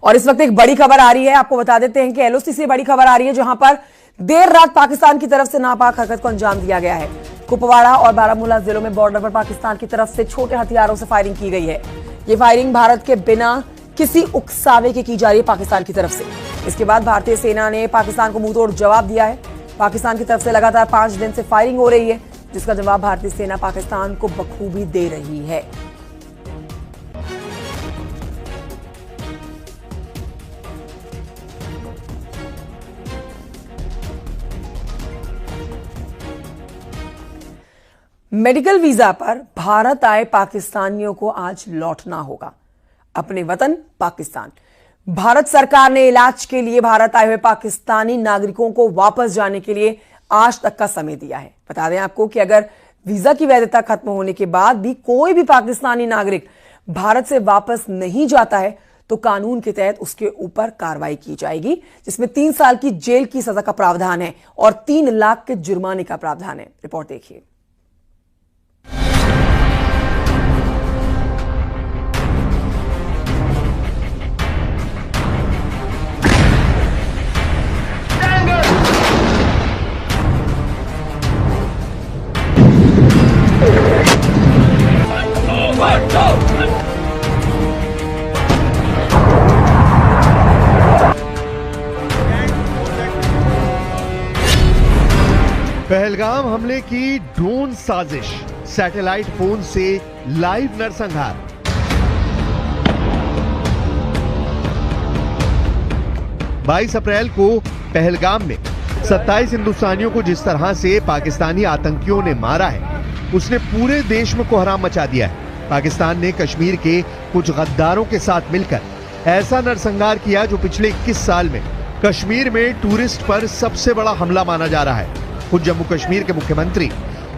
और इस वक्त एक बड़ी खबर आ रही है, आपको बता देते हैं कि एलओसी से बड़ी खबर आ रही है, जहां पर देर रात पाकिस्तान की तरफ से नापाक हरकत को अंजाम दिया गया है। कुपवाड़ा और बारामूला जिलों में बॉर्डर पर पाकिस्तान की तरफ से छोटे हथियारों से फायरिंग की गई है। ये फायरिंग भारत के बिना किसी उकसावे के की जा रही है पाकिस्तान की तरफ से। इसके बाद भारतीय सेना ने पाकिस्तान को मुंहतोड़ जवाब दिया है। पाकिस्तान की तरफ से लगातार 5 दिन से फायरिंग हो रही है, जिसका जवाब भारतीय सेना पाकिस्तान को बखूबी दे रही है। मेडिकल वीजा पर भारत आए पाकिस्तानियों को आज लौटना होगा अपने वतन पाकिस्तान। भारत सरकार ने इलाज के लिए भारत आए हुए पाकिस्तानी नागरिकों को वापस जाने के लिए आज तक का समय दिया है। बता दें आपको कि अगर वीजा की वैधता खत्म होने के बाद भी कोई भी पाकिस्तानी नागरिक भारत से वापस नहीं जाता है तो कानून के तहत उसके ऊपर कार्रवाई की जाएगी, जिसमें 3 साल की जेल की सजा का प्रावधान है और 3 लाख के जुर्माने का प्रावधान है। रिपोर्ट देखिए। पहलगाम हमले की ड्रोन साजिश, सैटेलाइट फोन से लाइव नरसंहार। बाईस अप्रैल को पहलगाम में 27 हिंदुस्तानियों को जिस तरह से पाकिस्तानी आतंकियों ने मारा है, उसने पूरे देश में कोहराम मचा दिया है। पाकिस्तान ने कश्मीर के कुछ गद्दारों के साथ मिलकर ऐसा नरसंहार किया जो पिछले 21 साल में कश्मीर में टूरिस्ट पर सबसे बड़ा हमला माना जा रहा है। खुद जम्मू कश्मीर के मुख्यमंत्री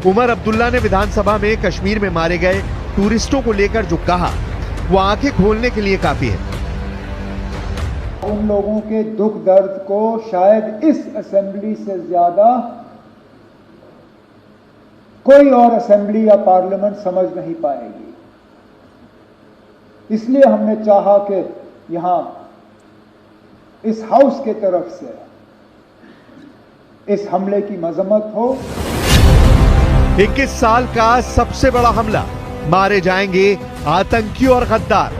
उमर अब्दुल्ला ने विधानसभा में कश्मीर में मारे गए टूरिस्टों को लेकर जो कहा, वो आंखें खोलने के लिए काफी है। उन लोगों के दुख दर्द को शायद इस असेंबली से ज्यादा कोई और असेंबली या पार्लियामेंट समझ नहीं पाएगी। इसलिए हमने चाहा कि यहां इस हाउस के तरफ से इस हमले की मजम्मत हो। 21 साल का सबसे बड़ा हमला, मारे जाएंगे आतंकी और गद्दार।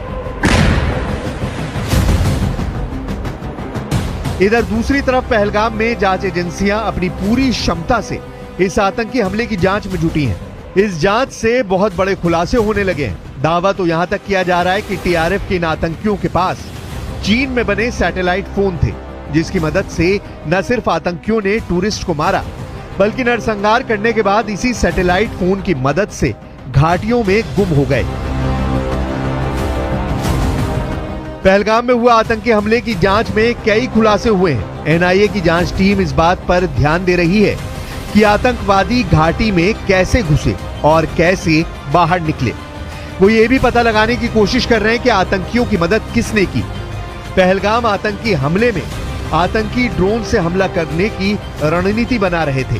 इधर दूसरी तरफ पहलगाम में जांच एजेंसियां अपनी पूरी क्षमता से इस आतंकी हमले की जांच में जुटी हैं। इस जांच से बहुत बड़े खुलासे होने लगे हैं। दावा तो यहां तक किया जा रहा है कि टीआरएफ के इन आतंकियों के पास चीन में बने सैटेलाइट फोन थे, जिसकी मदद से न सिर्फ आतंकियों ने टूरिस्ट को मारा, बल्कि नरसंहार करने के बाद इसी सैटेलाइट फोन की मदद से घाटियों में गुम हो गए। पहलगाम में हुआ आतंकी हमले की जांच में कई खुलासे हुए हैं। एनआईए की जांच टीम इस बात पर ध्यान दे रही है कि आतंकवादी घाटी में कैसे घुसे और कैसे बाहर निकले। वो ये भी पता लगाने की कोशिश कर रहे हैं कि आतंकियों की मदद किसने की। पहलगाम आतंकी हमले में आतंकी ड्रोन से हमला करने की रणनीति बना रहे थे,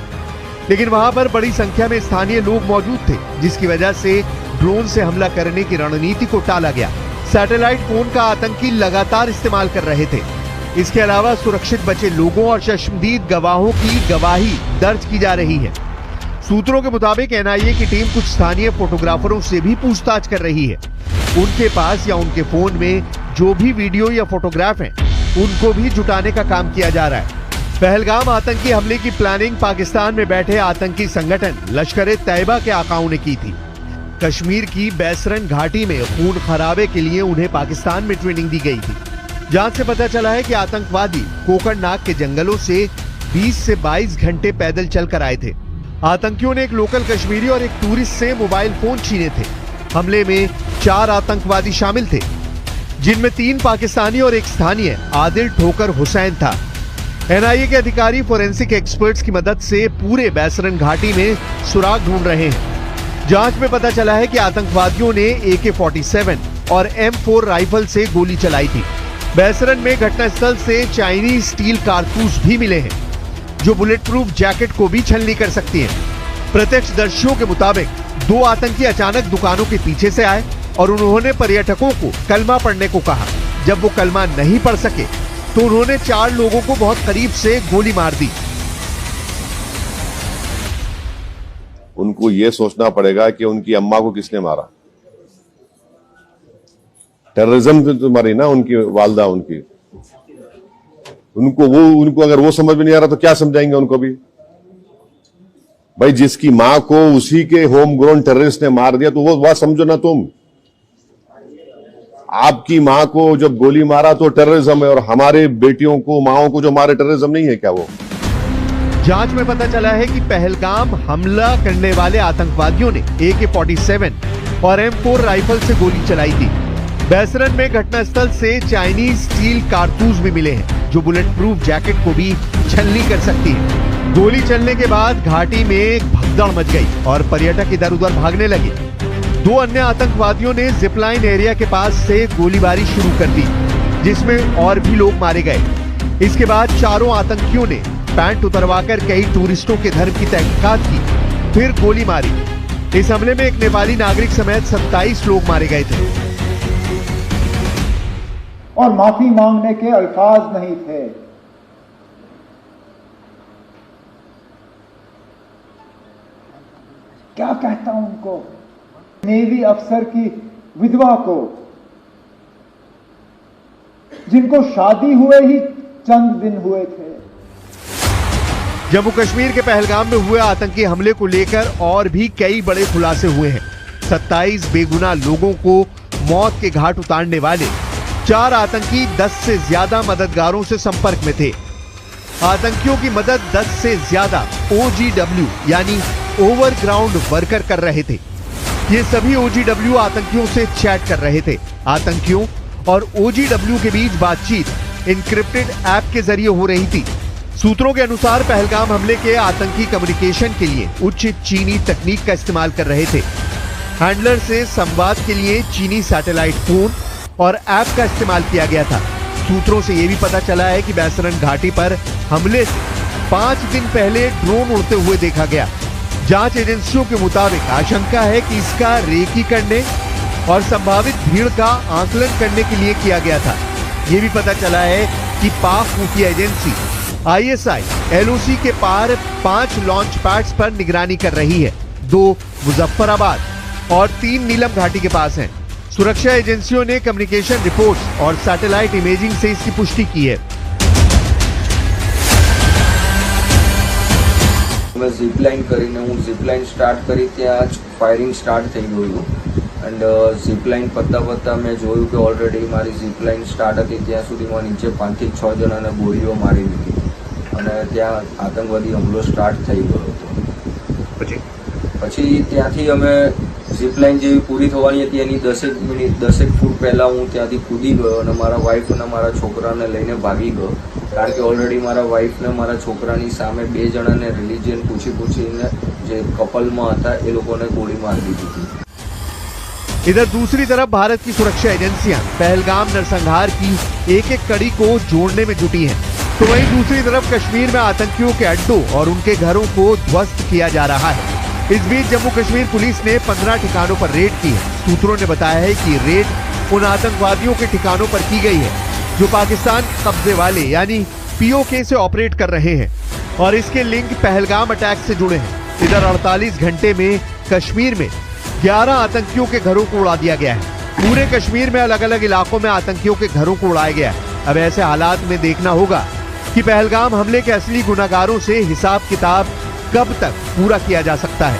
लेकिन वहां पर बड़ी संख्या में स्थानीय लोग मौजूद थे, जिसकी वजह से ड्रोन से हमला करने की रणनीति को टाला गया। सैटेलाइट फोन का आतंकी लगातार इस्तेमाल कर रहे थे। इसके अलावा सुरक्षित बचे लोगों और चश्मदीद गवाहों की गवाही दर्ज की जा रही है। सूत्रों के मुताबिक एनआईए की टीम कुछ स्थानीय फोटोग्राफरों से भी पूछताछ कर रही है। उनके पास या उनके फोन में जो भी वीडियो या फोटोग्राफ हैं, उनको भी जुटाने का काम किया जा रहा है। पहलगाम आतंकी हमले की प्लानिंग पाकिस्तान में बैठे आतंकी संगठन लश्कर-ए-तैयबा के आकाओं ने की थी। कश्मीर की बैसरन घाटी में खून खराबे के लिए उन्हें पाकिस्तान में ट्रेनिंग दी गई थी। जांच से पता चला है कि आतंकवादी कोकरनाग के जंगलों से 20 से 22 घंटे पैदल चलकर आए थे। आतंकियों ने एक लोकल कश्मीरी और एक टूरिस्ट से मोबाइल फोन छीने थे। हमले में 4 आतंकवादी शामिल थे, जिनमें 3 पाकिस्तानी और एक स्थानीय आदिल ठोकर हुसैन था। एनआईए के अधिकारी फोरेंसिक एक्सपर्ट्स की मदद से पूरे बैसरन घाटी में सुराग ढूंढ रहे हैं। जांच में पता चला है कि आतंकवादियों ने AK-47 और M4 राइफल से गोली चलाई थी। बैसरन में घटनास्थल से चाइनीज स्टील कारतूस भी मिले हैं, जो बुलेट प्रूफ जैकेट को भी छलनी कर सकती हैं। प्रत्यक्षदर्शियों के मुताबिक 2 आतंकी अचानक दुकानों के पीछे से आए और उन्होंने पर्यटकों को कलमा पढ़ने को कहा, जब वो कलमा नहीं पढ़ सके तो उन्होंने 4 लोगों को बहुत करीब से गोली मार दी। उनको ये सोचना पड़ेगा कि उनकी अम्मा को किसने मारा। टेररिज्म से तो मारी ना उनकी वालदा, उनको अगर वो समझ में नहीं आ रहा तो क्या समझाएंगे उनको भी। भाई जिसकी मां को उसी के होम ग्रोन टेररिस्ट ने मार दिया तो वो बात समझो ना तुम। आपकी मां को जब गोली मारा तो टेररिज्म है, और हमारे बेटियों को, माओं को जो मारे टेररिज्म नहीं है क्या वो? जांच में पता चला है कि पहलगाम हमला करने वाले आतंकवादियों ने AK-47 और M4 राइफल से गोली चलाई थी। बैसरन में घटनास्थल से चाइनीज स्टील कारतूस भी मिले हैं जो बुलेट प्रूफ जैकेट को भी छलनी कर सकती है। गोली चलने के बाद घाटी में भगदड़ मच गई और पर्यटक इधर उधर भागने लगे। 2 अन्य आतंकवादियों ने जिपलाइन एरिया के पास से गोलीबारी शुरू कर दी, जिसमें और भी लोग मारे गए। इसके बाद चारों आतंकियों ने पैंट उतरवाकर कई टूरिस्टों के धर्म की तहकीकात की, फिर गोली मारी। इस हमले में एक नेपाली नागरिक समेत 27 लोग मारे गए थे और माफी मांगने के अल्फाज नहीं थे। क्या कहता हूं उनको, नेवी अफसर की विधवा को, जिनको शादी हुए ही चंद दिन हुए थे। जम्मू कश्मीर के पहलगाम में हुए आतंकी हमले को लेकर और भी कई बड़े खुलासे हुए हैं। 27 बेगुनाह लोगों को मौत के घाट उतारने वाले 4 आतंकी 10 से ज्यादा मददगारों से संपर्क में थे। आतंकियों की मदद 10 से ज्यादा OGW यानी ओवरग्राउंड वर्कर कर रहे थे। ये सभी OGW आतंकियों से चैट कर रहे थे। आतंकियों और OGW के बीच बातचीत इनक्रिप्टेड ऐप के जरिए हो रही थी। सूत्रों के अनुसार पहलगाम हमले के आतंकी कम्युनिकेशन के लिए उच्च चीनी तकनीक का इस्तेमाल कर रहे थे। हैंडलर से संवाद के लिए चीनी सैटेलाइट फोन और ऐप का इस्तेमाल किया गया था। सूत्रों से यह भी पता चला है कि बैसरन घाटी पर हमले से 5 दिन पहले ड्रोन उड़ते हुए देखा गया। जांच एजेंसियों के मुताबिक आशंका है कि इसका रेकी करने और संभावित भीड़ का आकलन करने के लिए किया गया था। यह भी पता चला है कि पाक खुफिया एजेंसी ISI LOC के पार 5 लॉन्च पैड्स पर निगरानी कर रही है। 2 मुजफ्फराबाद और 3 नीलम घाटी के पास हैं। सुरक्षा एजेंसियों ने कम्युनिकेशन रिपोर्ट्स और सैटेलाइट इमेजिंग से इसकी पुष्टि की है। मैं ઝીપલાઇન કરીને હું ઝીપલાઇન સ્ટાર્ટ કરી ત્યાં જ ફાયરિંગ સ્ટાર્ટ થઈ ગયું એન્ડ ઝીપલાઇન પત્તા મેં જોયું કે ઓલરેડી મારી ઝીપલાઇન સ્ટાર્ટ હતી ત્યાં સુધીમાં નીચે 5 થી 6 જણાને ગોળીઓ મારી દીધી અને ત્યાં આતંકવાદી હુમલો સ્ટાર્ટ થઈ ગયો હતો। પછી ત્યાંથી અમે ઝીપલાઇન જેવી પૂરી થવાની હતી એની 10 ફૂટ પહેલાં હું ત્યાંથી કૂદી ગયો અને મારા વાઈફ અને મારા છોકરાને લઈને ભાગી ગયો, કારણ કે ઓલરેડી મારા વાઈફ ને મારા છોકરાની સામે 2 જણાને રિલિજન પૂછીને જે કપલમાં હતા એ લોકોને ગોળી મારી દીધી હતી। इधर दूसरी तरफ भारत की सुरक्षा एजेंसियां पहलगाम नरसंहार की एक-एक कड़ी को जोड़ने में जुटी हैं, तो वहीं दूसरी तरफ कश्मीर में आतंकियों के अड्डों और उनके घरों को ध्वस्त किया जा रहा है। इस बीच जम्मू कश्मीर पुलिस ने 15 ठिकानों पर रेड की है। सूत्रों ने बताया है कि रेड उन आतंकवादियों के ठिकानों पर की गई है जो पाकिस्तान कब्जे वाले यानी POK से ऑपरेट कर रहे हैं और इसके लिंक पहलगाम अटैक से जुड़े हैं। इधर 48 घंटे में कश्मीर में 11 आतंकियों के घरों को उड़ा दिया गया है। पूरे कश्मीर में अलग अलग इलाकों में आतंकियों के घरों को उड़ाया गया है। अब ऐसे हालात में देखना होगा कि पहलगाम हमले के असली गुनाहगारों से हिसाब किताब कब तक पूरा किया जा सकता है।